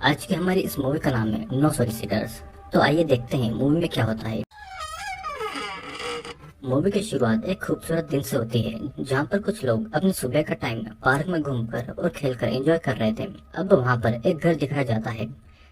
आज की हमारी इस मूवी का नाम है नो सॉलिसिटर्स। तो आइए देखते हैं मूवी में क्या होता है। मूवी की शुरुआत एक खूबसूरत दिन से होती है, जहाँ पर कुछ लोग अपने सुबह का टाइम पार्क में घूमकर और खेलकर एंजॉय कर रहे थे। अब वहाँ पर एक घर दिखाया जाता है,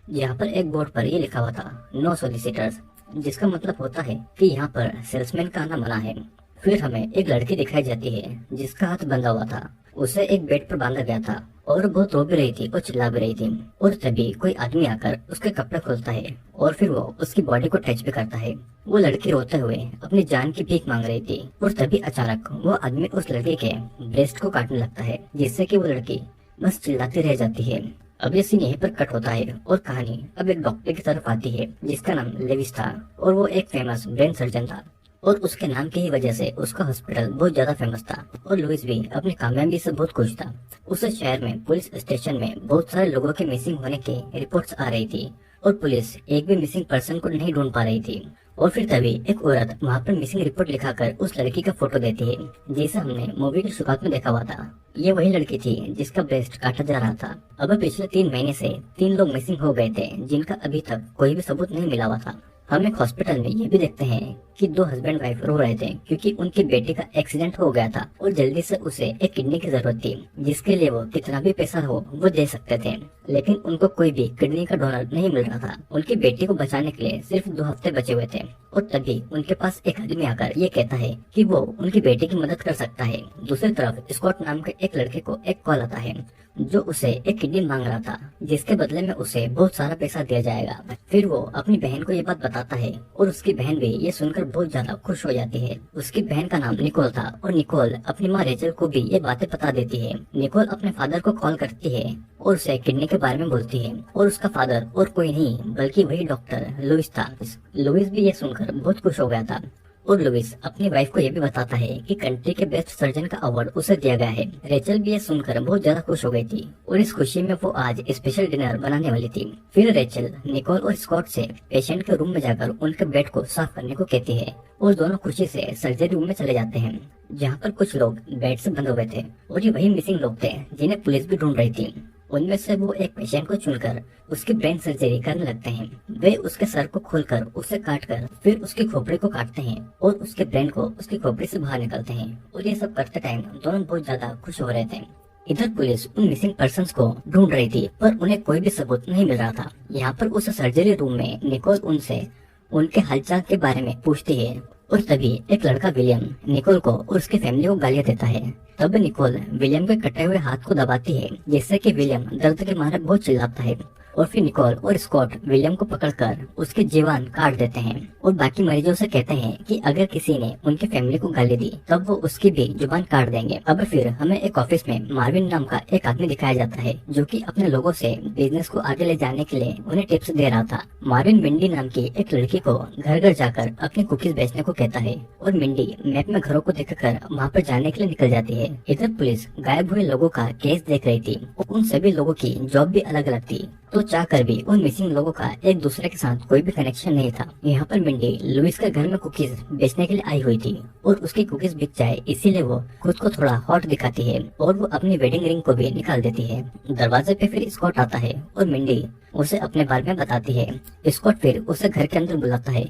जहाँ पर एक बोर्ड पर ये लिखा हुआ था नो सॉलिसिटर्स, जिसका मतलब होता है कि यहाँ पर सेल्समैन का आना मना है। फिर हमें एक लड़की दिखाई जाती है जिसका हाथ बंधा हुआ था। उसे एक बेड पर बांधा गया था और बहुत रो भी रही थी और चिल्ला भी रही थी। और तभी कोई आदमी आकर उसके कपड़े खोलता है और फिर वो उसकी बॉडी को टच भी करता है। वो लड़की रोते हुए अपनी जान की भीख मांग रही थी और तभी अचानक वो आदमी उस लड़की के ब्रेस्ट को काटने लगता है, जिससे कि वो लड़की बस चिल्लाती रह जाती है। अब ये सीन यहीं पर कट होता है और कहानी अब एक डॉक्टर की तरफ आती है जिसका नाम लेविस था और वो एक फेमस ब्रेन सर्जन था और उसके नाम की ही वजह से उसका हॉस्पिटल बहुत ज्यादा फेमस था। और लुइस भी अपनी कामयाबी से बहुत खुश था। उस शहर में पुलिस स्टेशन में बहुत सारे लोगों के मिसिंग होने की रिपोर्ट्स आ रही थी और पुलिस एक भी मिसिंग पर्सन को नहीं ढूंढ पा रही थी। और फिर तभी एक औरत वहाँ पर मिसिंग रिपोर्ट लिखाकर उस लड़की का फोटो देती है, जैसा हमने मूवी की शुरुआत में देखा हुआ था। ये वही लड़की थी जिसका ब्रेस्ट काटा जा रहा था। अब पिछले 3 महीने से 3 लोग मिसिंग हो गए थे, जिनका अभी तक कोई भी सबूत नहीं मिला हुआ था। हम एक हॉस्पिटल में ये भी देखते हैं कि 2 हस्बैंड वाइफ रो रहे थे क्योंकि उनकी बेटी का एक्सीडेंट हो गया था और जल्दी से उसे एक किडनी की जरूरत थी, जिसके लिए वो कितना भी पैसा हो वो दे सकते थे, लेकिन उनको कोई भी किडनी का डोनर नहीं मिल रहा था। उनकी बेटी को बचाने के लिए सिर्फ 2 हफ्ते बचे हुए थे और तभी उनके पास एक आदमी आकर ये कहता है कि वो उनकी बेटी की मदद कर सकता है। दूसरी तरफ स्कॉट नाम के एक लड़के को एक कॉल आता है जो उसे एक किडनी मांग रहा था, जिसके बदले में उसे बहुत सारा पैसा दिया जाएगा। फिर वो अपनी बहन को ये बात बताता है और उसकी बहन भी ये सुनकर बहुत ज्यादा खुश हो जाती है। उसकी बहन का नाम निकोल था और निकोल अपनी माँ रेचल को भी ये बातें बता देती है। निकोल अपने फादर को कॉल करती है और उसे किडनी के बारे में बोलती है और उसका फादर और कोई नहीं बल्कि वही डॉक्टर लुइस था। लुइस भी ये सुनकर बहुत खुश हो गया था और लुइस अपनी वाइफ को यह भी बताता है कि कंट्री के बेस्ट सर्जन का अवार्ड उसे दिया गया है। रेचल भी ये सुनकर बहुत ज्यादा खुश हो गई थी और इस खुशी में वो आज स्पेशल डिनर बनाने वाली थी। फिर रेचल निकोल और स्कॉट से पेशेंट के रूम में जाकर उनके बेड को साफ करने को कहती है और दोनों खुशी से सर्जरी रूम में चले जाते हैं, जहाँ पर कुछ लोग बेड से बंधे हुए थे और ये वही मिसिंग लोग थे जिन्हें पुलिस भी ढूंढ रही थी। उनमें से वो एक पेशेंट को चुनकर उसकी ब्रेन सर्जरी करने लगते हैं। वे उसके सर को खोलकर उसे काटकर फिर उसकी खोपड़ी को काटते हैं और उसके ब्रेन को उसकी खोपड़ी से बाहर निकालते हैं और ये सब करते टाइम दोनों बहुत ज्यादा खुश हो रहे थे। इधर पुलिस उन मिसिंग पर्सन्स को ढूंढ रही थी पर उन्हें कोई भी सबूत नहीं मिल रहा था। यहाँ पर उस सर्जरी रूम में निकोल उनसे उनके हालचाल के बारे में पूछती है और तभी एक लड़का विलियम निकोल को और उसकी फैमिली को गालियां देता है। तब निकोल विलियम के कटे हुए हाथ को दबाती है, जिससे कि विलियम दर्द के मारे बहुत चिल्लाता है और फिर निकोल और स्कॉट विलियम को पकड़कर उसकी जीवान काट देते हैं और बाकी मरीजों से कहते हैं कि अगर किसी ने उनकी फैमिली को गाली दी तब वो उसकी भी जुबान काट देंगे। अब फिर हमें एक ऑफिस में मार्विन नाम का एक आदमी दिखाया जाता है जो कि अपने लोगों से बिजनेस को आगे ले जाने के लिए उन्हें टिप्स दे रहा था। मार्विन मिंडी नाम की एक लड़की को घर घर जाकर अपनी कुकीज बेचने को कहता है और मिंडी मैप में घरों को देखकर वहाँ पर जाने के लिए निकल जाती है। इधर पुलिस गायब हुए लोगों का केस देख रही थी और उन सभी लोगों की जॉब भी अलग अलग थी, तो चाहकर भी उन मिसिंग लोगों का एक दूसरे के साथ कोई भी कनेक्शन नहीं था। यहाँ पर मिंडी लुइस के घर में कुकीज बेचने के लिए आई हुई थी और उसकी कुकीज बिक जाए इसीलिए वो खुद को थोड़ा हॉट दिखाती है और वो अपनी वेडिंग रिंग को भी निकाल देती है। दरवाजे पे फिर स्कॉट आता है और मिंडी उसे अपने बारे में बताती है। स्कॉट फिर उसे घर के अंदर बुलाता है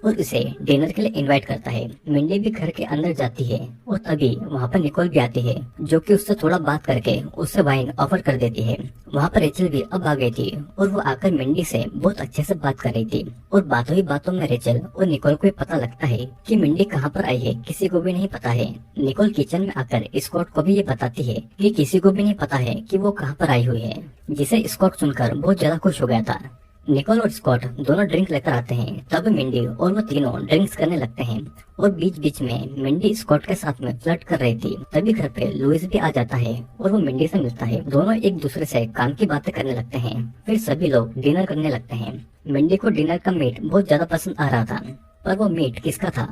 और उसे डिनर के लिए इनवाइट करता है। मिंडी भी घर के अंदर जाती है और तभी वहाँ पर निकोल भी आती है जो कि उससे थोड़ा बात करके उससे वाइन ऑफर कर देती है। वहाँ पर रेचल भी अब आ गई थी और वो आकर मिंडी से बहुत अच्छे से बात कर रही थी और बातों ही बातों में रेचल और निकोल को पता लगता है कि मिंडी कहाँ पर आई है किसी को भी नहीं पता है। निकोल किचन में आकर स्कॉट को भी ये बताती है कि किसी को भी नहीं पता है कि वो कहाँ पर आई हुई है, जिसे स्कॉट सुनकर बहुत ज्यादा खुश हो गया था। निकोल और स्कॉट दोनों ड्रिंक लेकर आते हैं। तब मिंडी और वो तीनों ड्रिंक्स करने लगते हैं और बीच बीच में मिंडी स्कॉट के साथ में फ्लर्ट कर रही थी। तभी घर पे लुइस भी आ जाता है और वो मिंडी से मिलता है। दोनों एक दूसरे से काम की बातें करने लगते हैं। फिर सभी लोग डिनर करने लगते हैं। मिंडी को डिनर का मीट बहुत ज्यादा पसंद आ रहा था, पर वो मीट किसका था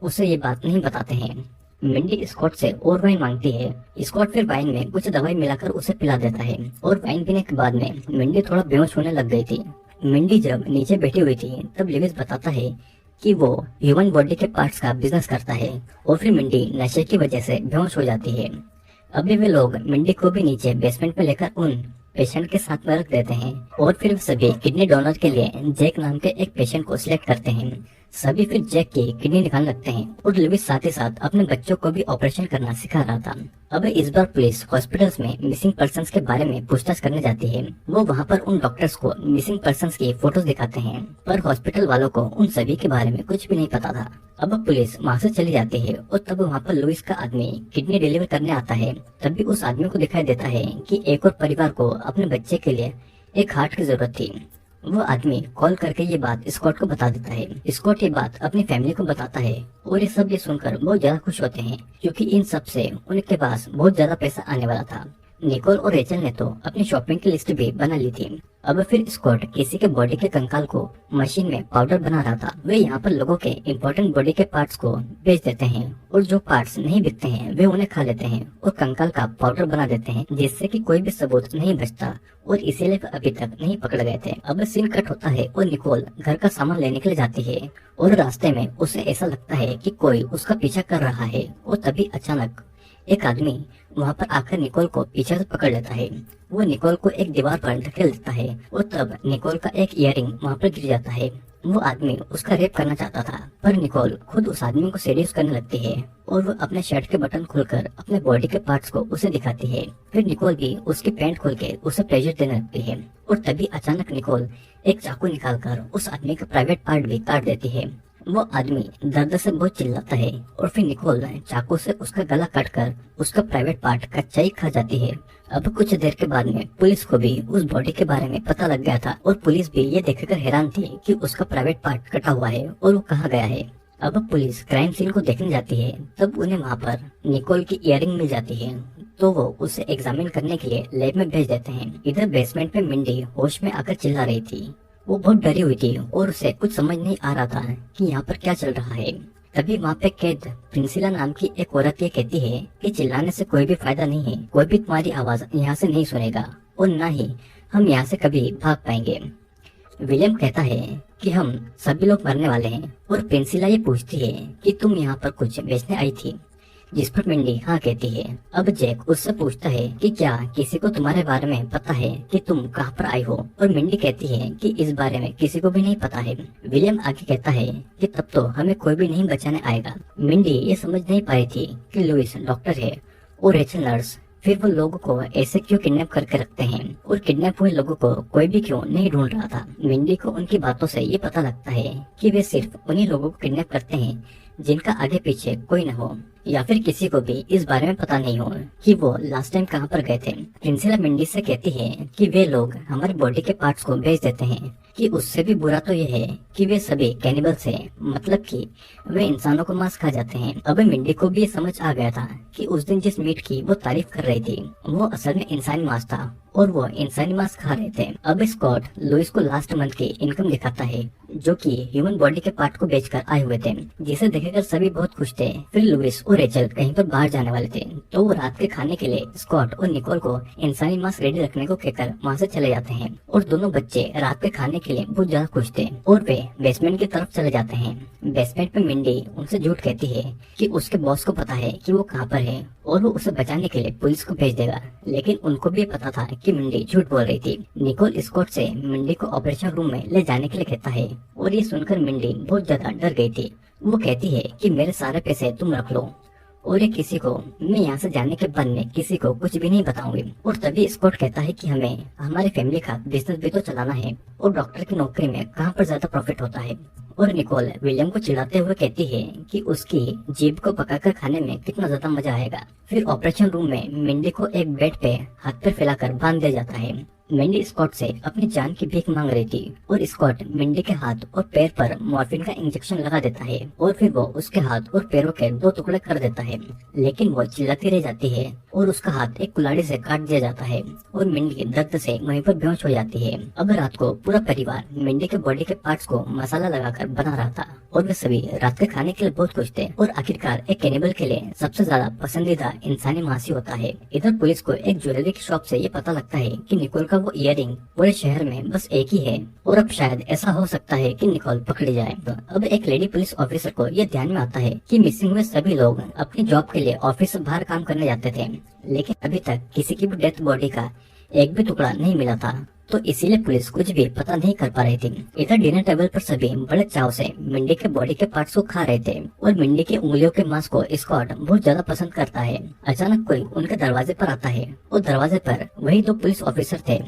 उसे ये बात नहीं बताते हैं। मिंडी स्कॉट से और वाइन मांगती है। स्कॉट फिर वाइन में कुछ दवाई मिलाकर उसे पिला देता है और वाइन पीने के बाद में मिंडी थोड़ा बेहोश होने लग गई थी। मिंडी जब नीचे बैठी हुई थी तब लिविस बताता है कि वो ह्यूमन बॉडी के पार्ट्स का बिजनेस करता है और फिर मिंडी नशे की वजह से बेहोश हो जाती है। अभी वे लोग मिंडी को भी नीचे बेसमेंट में लेकर उन पेशेंट के साथ में रख देते हैं और फिर सभी किडनी डोनर के लिए जैक नाम के एक पेशेंट को सिलेक्ट करते हैं। सभी फिर जैक की किडनी निकालने लगते हैं और लुइस साथ ही साथ अपने बच्चों को भी ऑपरेशन करना सिखा रहा था। अब इस बार पुलिस हॉस्पिटल्स में मिसिंग पर्संस के बारे में पूछताछ करने जाती है। वो वहाँ पर उन डॉक्टर्स को मिसिंग पर्संस की फोटोज दिखाते हैं, पर हॉस्पिटल वालों को उन सभी के बारे में कुछ भी नहीं पता था। अब पुलिस वहाँ से चली जाती है और तब वहाँ पर लुइस का आदमी किडनी डिलीवर करने आता है। तभी उस आदमी को दिखाई देता है कि एक और परिवार को अपने बच्चे के लिए एक हार्ट की जरूरत थी। वो आदमी कॉल करके ये बात स्कॉट को बता देता है। स्कॉट ये बात अपनी फैमिली को बताता है और ये सुनकर बहुत ज्यादा खुश होते हैं, क्योंकि इन सब से उनके पास बहुत ज्यादा पैसा आने वाला था। निकोल और रेचल ने तो अपनी शॉपिंग की लिस्ट भी बना ली थी। अब फिर स्कॉट किसी के बॉडी के कंकाल को मशीन में पाउडर बना रहा था। वे यहाँ पर लोगों के इम्पोर्टेंट बॉडी के पार्ट्स को बेच देते हैं और जो पार्ट्स नहीं बिकते हैं वे उन्हें खा लेते हैं और कंकाल का पाउडर बना देते हैं, जिससे कि कोई भी सबूत नहीं बचता और इसीलिए अभी तक नहीं पकड़ गए थे। अब सीन कट होता है और निकोल घर का सामान लेने के लिए जाती है और रास्ते में उसे ऐसा लगता है कि कोई उसका पीछा कर रहा है और तभी अचानक एक आदमी वहाँ पर आकर निकोल को पीछे से पकड़ लेता है। वो निकोल को एक दीवार पर धकेल देता है और तब निकोल का एक इयररिंग वहाँ पर गिर जाता है। वो आदमी उसका रेप करना चाहता था, पर निकोल खुद उस आदमी को सीरियस करने लगती है और वो अपने शर्ट के बटन खोलकर अपने बॉडी के पार्ट्स को उसे दिखाती है। फिर निकोल भी उसकी पैंट खोल के उसे प्रेशर देने लगती है और तभी अचानक निकोल एक चाकू निकालकर उस आदमी का प्राइवेट पार्ट भी काट देती है। वो आदमी दर्द से बहुत चिल्लाता है और फिर निकोल चाकू से उसका गला काटकर उसका प्राइवेट पार्ट कच्चा ही खा जाती है। अब कुछ देर के बाद में पुलिस को भी उस बॉडी के बारे में पता लग गया था और पुलिस भी ये देखकर हैरान थी कि उसका प्राइवेट पार्ट कटा हुआ है और वो कहाँ गया है। अब पुलिस क्राइम सीन को देखने जाती है, तब उन्हें वहाँ पर निकोल की इयररिंग मिल जाती है, तो वो उसे एग्जामिन करने के लिए लैब में भेज देते हैं। इधर बेसमेंट में मिंडी होश में आकर चिल्ला रही थी। वो बहुत डरी हुई थी और उसे कुछ समझ नहीं आ रहा था कि यहाँ पर क्या चल रहा है। तभी वहाँ पे कैद प्रिंसिला नाम की एक औरत ये कहती है कि चिल्लाने से कोई भी फायदा नहीं है, कोई भी तुम्हारी आवाज यहाँ से नहीं सुनेगा और न ही हम यहाँ से कभी भाग पाएंगे। विलियम कहता है कि हम सभी लोग मरने वाले हैं और प्रिंसिला ये पूछती है कि तुम यहाँ पर कुछ बेचने आई थी, जिस पर मिंडी हाँ कहती है। अब जैक उससे पूछता है कि क्या किसी को तुम्हारे बारे में पता है कि तुम कहाँ पर आई हो, और मिंडी कहती है कि इस बारे में किसी को भी नहीं पता है। विलियम आगे कहता है कि तब तो हमें कोई भी नहीं बचाने आएगा। मिंडी ये समझ नहीं पाई थी कि लुइस डॉक्टर है और रेचल नर्स, फिर वो लोगों को ऐसे क्यों किडनैप करके रखते हैं और किडनैप हुए लोगों को कोई भी क्यों नहीं ढूंढ रहा था। मिंडी को उनकी बातों से ये पता लगता है कि वे सिर्फ उन्हीं लोगों को किडनैप करते हैं जिनका आगे पीछे कोई न हो, या फिर किसी को भी इस बारे में पता नहीं हो कि वो लास्ट टाइम कहाँ पर गए थे। प्रिंसिला मिंडी से कहती है कि वे लोग हमारे बॉडी के पार्ट्स को बेच देते हैं, कि उससे भी बुरा तो ये है कि वे सभी कैनिबल्स हैं, मतलब कि वे इंसानों को मांस खा जाते हैं। अब मिंडी को भी ये समझ आ गया था कि उस दिन जिस मीट की वो तारीफ कर रही थी वो असल में इंसानी मांस था और वो इंसानी मांस खा रहे थे। अब स्कॉट लुइस को लास्ट मंथ की इनकम दिखाता है, जो कि ह्यूमन बॉडी के पार्ट को बेचकर आए हुए थे, जिसे देखकर सभी बहुत खुश थे। फिर लुइस और रेचल कहीं पर बाहर जाने वाले थे, तो वो रात के खाने के लिए स्कॉट और निकोल को इंसानी मांस रेडी रखने को कहकर वहाँ से चले जाते हैं और दोनों बच्चे रात के खाने के लिए बहुत ज्यादा खुश थे और वे बेसमेंट की तरफ चले जाते हैं। बेसमेंट में मिंडी उनसे झूठ कहती है कि उसके बॉस को पता है कि वो कहाँ पर है और वो उसे बचाने के लिए पुलिस को भेज देगा, लेकिन उनको भी पता था कि मिंडी झूठ बोल रही थी। निकोल स्कॉट से मिंडी को ऑपरेशन रूम में ले जाने के लिए कहता है और ये सुनकर मिंडी बहुत ज्यादा डर गई थी। वो कहती है कि मेरे सारे पैसे तुम रख लो और ये किसी को, मैं यहाँ से जाने के बाद में किसी को कुछ भी नहीं बताऊंगी। और तभी स्कॉट कहता है कि हमें हमारे फैमिली का बिजनेस भी तो चलाना है और डॉक्टर की नौकरी में कहाँ पर ज्यादा प्रॉफिट होता है। और निकोल विलियम को चिढ़ाते हुए कहती है कि उसकी जीभ को पकाकर खाने में कितना ज्यादा मजा आएगा। फिर ऑपरेशन रूम में मिंडी को एक बेड पे हाथ पैर फैलाकर बांध दिया जाता है। मिंडी स्कॉट से अपनी जान की भीख मांग रही थी और स्कॉट मिंडी के हाथ और पैर पर मॉर्फिन का इंजेक्शन लगा देता है और फिर वो उसके हाथ और पैरों के 2 टुकड़े कर देता है, लेकिन वो चिल्लाती रह जाती है और उसका हाथ एक कुल्हाड़ी से काट दिया जाता है और मिंडी दर्द से वहीं पर बेहोश हो जाती है। अब रात को पूरा परिवार मिंडी के बॉडी के पार्ट्स को मसाला लगाकर बना रहा था और वे सभी रात के खाने के लिए बहुत खुश थे और आखिरकार एक कैनिबल के लिए सबसे ज्यादा पसंदीदा इंसानी मांस ही होता है। इधर पुलिस को एक ज्वेलरी की शॉप से ये पता लगता है कि निकोल का वो इयररिंग पूरे शहर में बस एक ही है और अब शायद ऐसा हो सकता है कि निकोल पकड़ी जाए। अब एक लेडी पुलिस ऑफिसर को ये ध्यान में आता है कि मिसिंग हुए सभी लोग अपनी जॉब के लिए ऑफिस से बाहर काम करने जाते थे, लेकिन अभी तक किसी की भी डेथ बॉडी का एक भी टुकड़ा नहीं मिला था, तो इसीलिए पुलिस कुछ भी पता नहीं कर पा रही थी। इधर डिनर टेबल पर सभी बड़े चाव से मिंडी के बॉडी के पार्ट्स को खा रहे थे और मिंडी की उंगलियों के मांस को स्कॉट बहुत ज्यादा पसंद करता है। अचानक कोई उनके दरवाजे पर आता है और दरवाजे पर वही दो पुलिस ऑफिसर थे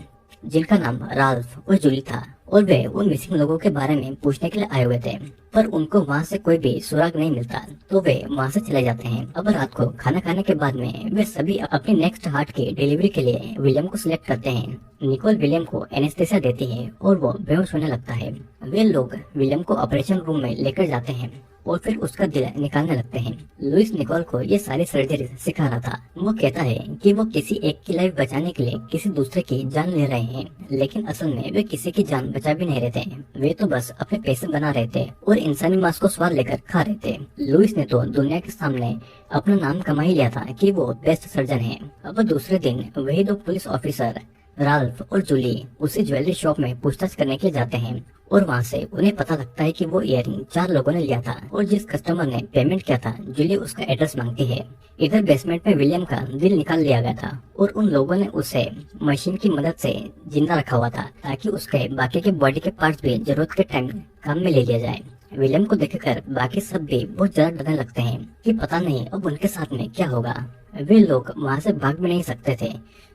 जिनका नाम राल्फ और जूली था, और वे उन मिसिंग लोगों के बारे में पूछने के लिए आए हुए थे। पर उनको वहाँ से कोई भी सुराग नहीं मिलता, तो वे वहाँ से चले जाते हैं। अब रात को खाना खाने के बाद में वे सभी अपनी नेक्स्ट हार्ट की डिलीवरी के लिए विलियम को सिलेक्ट करते हैं। निकोल विलियम को एनेस्थेसिया देती है और वो बेहोश होने लगता है। वे लोग विलियम को ऑपरेशन रूम में लेकर जाते हैं और फिर उसका दिल निकालने लगते हैं। लुइस निकोल को ये सारी सर्जरी सिखा रहा था। वो कहता है कि वो किसी एक की लाइफ बचाने के लिए किसी दूसरे की जान ले रहे हैं, लेकिन असल में वे किसी की जान बचा भी नहीं रहे थे। वे तो बस अपने पैसे बना रहे थे और इंसानी मांस को स्वाद लेकर खा रहे थे। लुइस ने तो दुनिया के सामने अपना नाम कमा ही लिया था कि वो बेस्ट सर्जन है। अब दूसरे दिन वही दो पुलिस ऑफिसर राल्फ और जूली उसी ज्वेलरी शॉप में पूछताछ करने के लिए जाते हैं और वहाँ से उन्हें पता लगता है कि वो इयररिंग 4 लोगों ने लिया था और जिस कस्टमर ने पेमेंट किया था जूली उसका एड्रेस मांगती है। इधर बेसमेंट में विलियम का दिल निकाल लिया गया था और उन लोगों ने उसे मशीन की मदद से जिंदा रखा हुआ था ताकि उसके बाकी के बॉडी के पार्ट्स भी जरूरत के टाइम काम में ले लिया जाए। विलियम को देखकर बाकी सब भी बहुत ज्यादा डरने लगते हैं कि पता नहीं अब उनके साथ में क्या होगा। वे लोग वहाँ से भाग भी नहीं सकते थे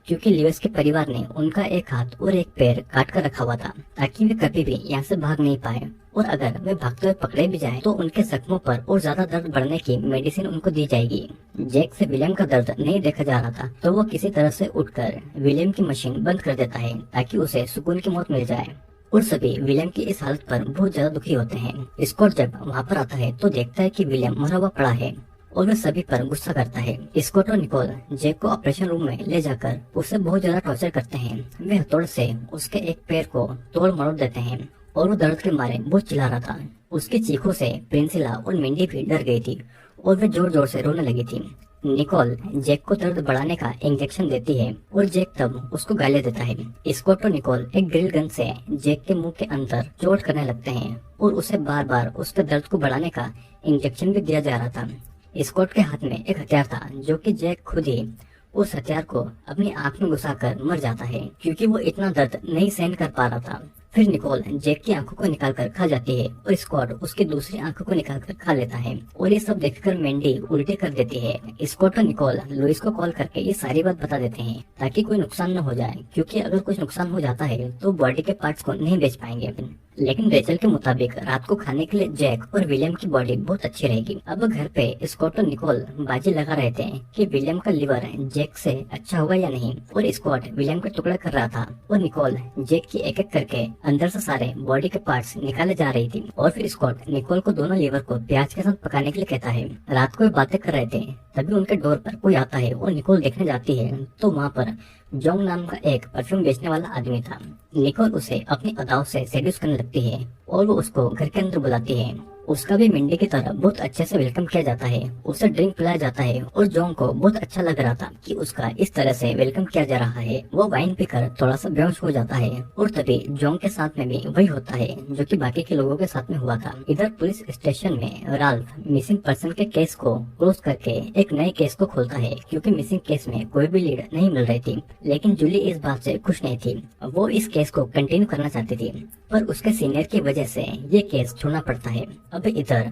क्योंकि लियोस के परिवार ने उनका एक हाथ और एक पैर काट कर रखा हुआ था ताकि वे कभी भी यहाँ से भाग नहीं पाए, और अगर वे भागते हुए पकड़े भी जाएं तो उनके जख्मों पर और ज्यादा दर्द बढ़ने की मेडिसिन उनको दी जाएगी। जैक से विलियम का दर्द नहीं देखा जा रहा था, तो वो किसी तरह से उठकर विलियम की मशीन बंद कर देता है ताकि उसे सुकून की मौत मिल जाए। और सभी विलियम की इस हालत पर बहुत ज्यादा दुखी होते हैं। स्कॉट जब वहाँ पर आता है तो देखता है कि विलियम मरा हुआ पड़ा है और वह सभी पर गुस्सा करता है। स्कॉट और निकोल जैक को ऑपरेशन रूम में ले जाकर उसे बहुत ज्यादा टॉर्चर करते हैं। वे हथौड़े से उसके एक पैर को तोड़ मरोड़ देते हैं और वो दर्द के मारे बहुत चिल्ला रहा था। उसकी चीखों से प्रिंसिला और मिंडी भी डर गई थी और वे जोर जोर से रोने लगी थी। निकोल जैक को दर्द बढ़ाने का इंजेक्शन देती है और जैक तब उसको गाली देता है। स्कॉट और निकोल एक ग्रिल गन से जैक के मुंह के अंदर चोट करने लगते हैं और उसे बार बार उसके दर्द को बढ़ाने का इंजेक्शन भी दिया जा रहा था। स्कॉट के हाथ में एक हथियार था जो कि जैक खुद ही उस हथियार को अपनी आंख में घुसाकर मर जाता है क्योंकि वो इतना दर्द नहीं सहन कर पा रहा था। फिर निकोल जैक की आंखों को निकालकर खा जाती है और स्कॉट उसकी दूसरी आंखों को निकालकर खा लेता है और ये सब देखकर मैंडी उल्टे कर देती है। स्कॉट और निकोल लुइस को कॉल करके ये सारी बात बता देते हैं ताकि कोई नुकसान न हो जाए, क्योंकि अगर कुछ नुकसान हो जाता है तो बॉडी के पार्ट्स को नहीं बेच पाएंगे। लेकिन रेचल के मुताबिक रात को खाने के लिए जैक और विलियम की बॉडी बहुत अच्छी रहेगी। अब घर पे स्कॉट और निकोल बाजी लगा रहे थे कि विलियम का लिवर जैक से अच्छा होगा या नहीं, और स्कॉट विलियम का टुकड़ा कर रहा था और निकोल जैक की एक एक करके अंदर से सारे बॉडी के पार्ट्स निकाले जा रही थी। और फिर स्कॉट निकोल को दोनों लिवर को प्याज के साथ पकाने के लिए कहता है। रात को बातें कर रहे थे तभी उनके डोर पर कोई आता है और निकोल देखने जाती है तो वहाँ पर जोंग नाम का एक परफ्यूम बेचने वाला आदमी था। निकोल उसे अपनी अदाओं से सेड्यूस करने लगती है और वो उसको घर के अंदर बुलाती है। उसका भी मिंडी की तरह बहुत अच्छे से वेलकम किया जाता है। उसे ड्रिंक पिलाया जाता है और जोंग को बहुत अच्छा लग रहा था कि उसका इस तरह से वेलकम किया जा रहा है। वो वाइन पीकर थोड़ा सा बेहोश हो जाता है और तभी जोंग के साथ में भी वही होता है जो कि बाकी के लोगों के साथ में हुआ था। इधर पुलिस स्टेशन में राल्फ मिसिंग पर्सन के केस को क्लोज करके एक नए केस को खोलता है क्योंकि मिसिंग केस में कोई भी लीड नहीं मिल रही थी। लेकिन जूली इस बात से खुश नहीं थी। वो इस केस को कंटिन्यू करना चाहती थी पर उसके सीनियर की वजह से ये केस छोड़ना पड़ता है। अब इधर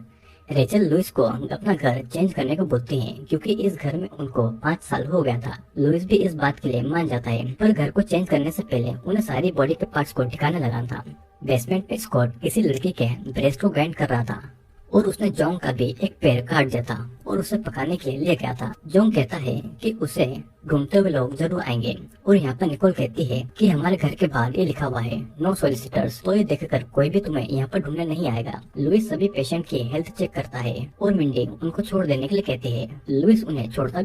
रेचल लुइस को अपना घर चेंज करने को बोलती है क्योंकि इस घर में उनको 5 साल हो गया था। लुइस भी इस बात के लिए मान जाता है पर घर को चेंज करने से पहले उन्हें सारी बॉडी के पार्ट्स को ठिकाने लगाना था। बेसमेंट पे स्कॉट किसी लड़की के ब्रेस्ट को ग्राइंड कर रहा था और उसने जोंग का भी एक पैर काट दिया था और उसे पकाने के लिए ले गया था। जोंग कहता है कि उसे ढूंढते हुए लोग जरूर आएंगे और यहाँ पर निकोल कहती है कि हमारे घर के बाहर ये लिखा हुआ है नो सोलिसिटर्स, तो ये देखकर कोई भी तुम्हें यहाँ पर ढूंढने नहीं आएगा। लुइस सभी पेशेंट की हेल्थ चेक करता है और मिंडी उनको छोड़ देने के लिए कहती है। लुइस उन्हें छोड़ता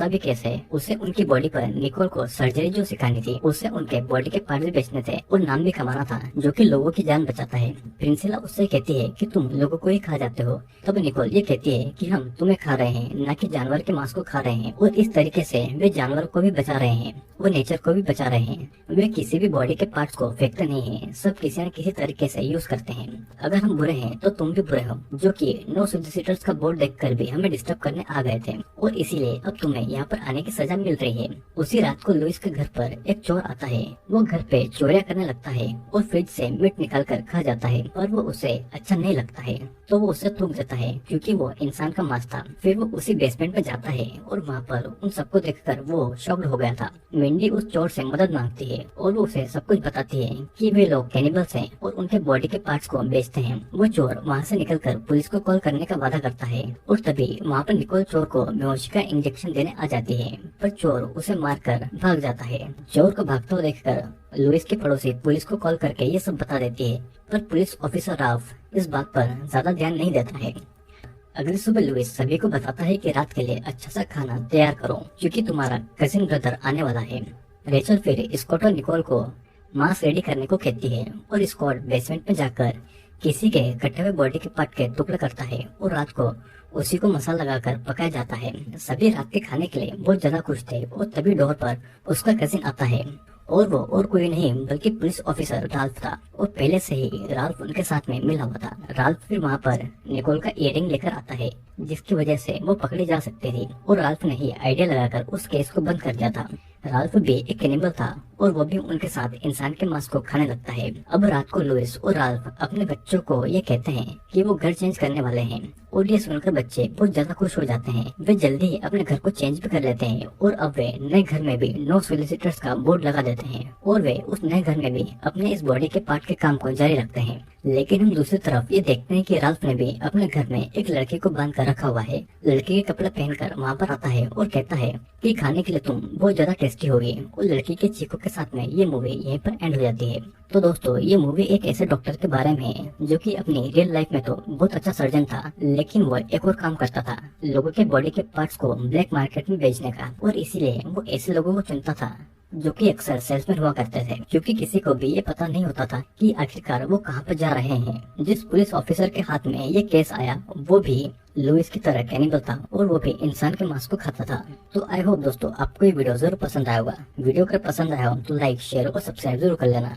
भी कैसे? उसे उनकी बॉडी पर निकोल को सर्जरी जो सिखानी थी, उसे उनके बॉडी के पार्ट्स बेचने थे और नाम भी कमाना था जो कि लोगों की जान बचाता है। प्रिंसिला उससे कहती है कि तुम लोगों को ही खा जाते हो। तब निकोल ये कहती है कि हम तुम्हें खा रहे हैं, न कि जानवर के मांस को खा रहे हैं, और इस तरीके से वे जानवर को भी बचा रहे हैं। वो नेचर को भी बचा रहे हैं। वे किसी भी बॉडी के पार्ट्स को फेंकते नहीं हैं, सब किसी न किसी तरीके से यूज करते हैं। अगर हम बुरे हैं तो तुम भी बुरे हो, जो कि नो सोलिसिटर्स का बोर्ड देखकर भी हमें डिस्टर्ब करने आ गए थे और इसीलिए अब तुम्हें यहाँ पर आने की सजा मिल रही है। उसी रात को लुइस के घर पर एक चोर आता है। वो घर पे चोरियां करने लगता है और फ्रिज से मीट निकाल कर खा जाता है, पर वो उसे अच्छा नहीं लगता है तो वो उसे थूक देता है क्योंकि वो इंसान का मांस था। फिर वो उसी बेसमेंट में जाता है और वहाँ पर उन सबको देखकर वो शॉक्ड हो गया था। मिंडी उस चोर से मदद मांगती है और वो उसे सब कुछ बताती है कि वे लोग कैनिबल्स हैं और उनके बॉडी के पार्ट्स को बेचते हैं। वो चोर वहाँ से निकलकर पुलिस को कॉल करने का वादा करता है और तभी वहाँ पर निकोल चोर को बेहोशी का इंजेक्शन देने आ जाती है, पर चोर उसे मारकर भाग जाता है। चोर को भागते हुए देखकर लुइस के पड़ोसी पुलिस को कॉल करके ये सब बता देती है, पर पुलिस ऑफिसर राल्फ इस बात पर ज्यादा ध्यान नहीं देता है। अगली सुबह लुइस सभी को बताता है कि रात के लिए अच्छा सा खाना तैयार करो क्योंकि तुम्हारा कजिन ब्रदर आने वाला है। रेचल फिर स्कॉट और निकोल को मांस रेडी करने को कहती है और स्कॉट बेसमेंट में जाकर किसी के कटे हुए बॉडी के पार्ट के टुकड़े करता है और रात को उसी को मसाला लगाकर पकाया जाता है। सभी रात के खाने के लिए बहुत ज्यादा खुश थे और तभी डोर पर उसका कजिन आता है और वो और कोई नहीं बल्कि पुलिस ऑफिसर राल्फ था और पहले से ही राल्फ उनके साथ में मिला हुआ था। राल्फ फिर वहाँ पर निकोल का इयररिंग लेकर आता है जिसकी वजह से वो पकड़ी जा सकती थी और राल्फ ने ही आइडिया लगाकर उस केस को बंद कर दिया था। राल्फ भी एक कैनिबल था और वो भी उनके साथ इंसान के मांस को खाने लगता है। अब रात को लुइस और राल्फ अपने बच्चों को ये कहते हैं कि वो घर चेंज करने वाले हैं और ये सुनकर बच्चे बहुत ज्यादा खुश हो जाते हैं। वे जल्दी ही अपने घर को चेंज भी कर लेते हैं और अब वे नए घर में भी नो सोलिसिटर्स का बोर्ड लगा देते हैं और वे उस नए घर में भी अपने इस बॉडी के पार्ट के काम को जारी रखते हैं। लेकिन हम दूसरी तरफ ये देखते हैं कि राल्फ ने भी अपने घर में एक लड़के को बांध कर रखा हुआ है। लड़के के कपड़े पहनकर वहाँ पर आता है और कहता है कि खाने के लिए तुम बहुत ज्यादा टेस्टी होगी और लड़की के चीखों के साथ में ये मूवी यहीं पर एंड हो जाती है। तो दोस्तों ये मूवी एक ऐसे डॉक्टर के बारे में है जो कि अपनी रियल लाइफ में तो बहुत अच्छा सर्जन था, लेकिन वो एक और काम करता था, लोगों के बॉडी के पार्ट्स को ब्लैक मार्केट में बेचने का, और इसीलिए वो ऐसे लोगों को चुनता था जो कि अक्सर सेल्समैन हुआ करते थे क्योंकि किसी को भी ये पता नहीं होता था कि आखिरकार वो कहाँ पर जा रहे हैं। जिस पुलिस ऑफिसर के हाथ में ये केस आया वो भी लुइस की तरह कैनिबल था और वो भी इंसान के मांस को खाता था। तो आई होप दोस्तों आपको ये वीडियो जरूर पसंद आया होगा। वीडियो अगर पसंद आया हो तो लाइक शेयर और सब्सक्राइब जरूर कर लेना।